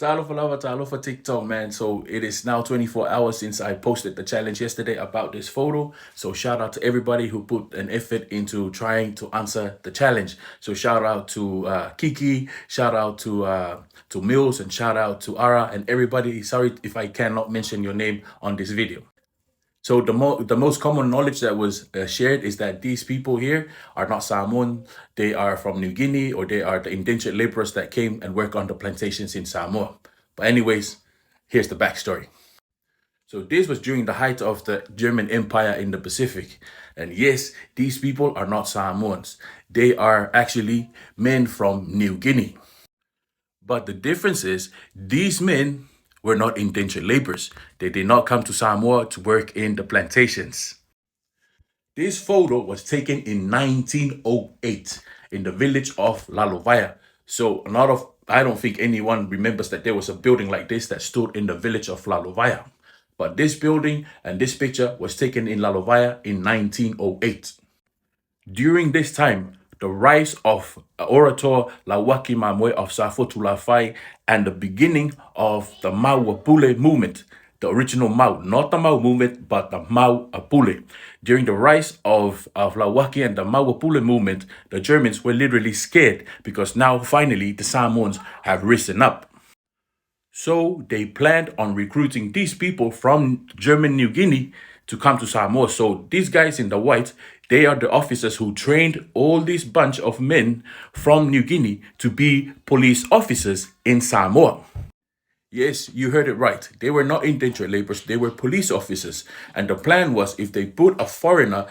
Talo for TikTok, man. So it is now 24 hours since I posted the challenge yesterday about this photo. So shout out to everybody who put an effort into trying to answer the challenge. So shout out to Kiki, shout out to Mills, and shout out to Ara and everybody. Sorry if I cannot mention your name on this video. So the most common knowledge that was shared is that these people here are not Samoan. They are from New Guinea, or they are the indentured laborers that came and work on the plantations in Samoa. But anyways, here's the backstory. So this was during the height of the German Empire in the Pacific. And yes, these people are not Samoans. They are actually men from New Guinea. But the difference is these men were not indentured laborers. They did not come to Samoa to work in the plantations. This photo was taken in 1908 in the village of Lalovaya. So I don't think anyone remembers that there was a building like this that stood in the village of Lalovaya. But this building and this picture was taken in Lalovaya in 1908. During this time, the rise of orator Lawaki Mamwe of Safotulafai and the beginning of the Mau Apule movement, the original Mau, not the Mau movement, but the Mau Apule. During the rise of Lawaki and the Mau Apule movement, the Germans were literally scared because now finally the Samoans have risen up. So they planned on recruiting these people from German New Guinea to come to Samoa. So these guys in the white, they are the officers who trained all this bunch of men from New Guinea to be police officers in Samoa. Yes, you heard it right. They were not indentured laborers, they were police officers. And the plan was if they put a foreigner,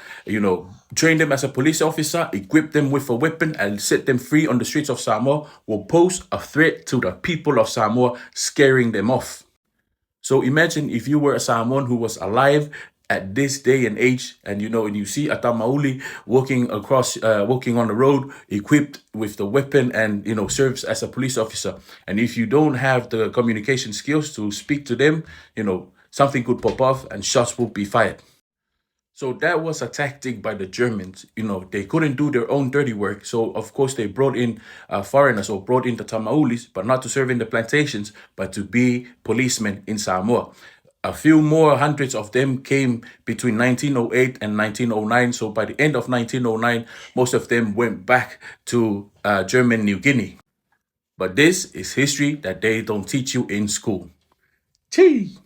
train them as a police officer, equip them with a weapon, and set them free on the streets of Samoa, will pose a threat to the people of Samoa, scaring them off. So imagine if you were a Samoan who was alive at this day and age, and you see a Tamauli walking on the road, equipped with the weapon, and serves as a police officer. And if you don't have the communication skills to speak to them, something could pop off and shots will be fired. So that was a tactic by the Germans. They couldn't do their own dirty work. So, of course, they brought in foreigners, or brought in the Tamaulis, but not to serve in the plantations, but to be policemen in Samoa. A few more hundreds of them came between 1908 and 1909. So by the end of 1909, most of them went back to German New Guinea. But this is history that they don't teach you in school. Chee!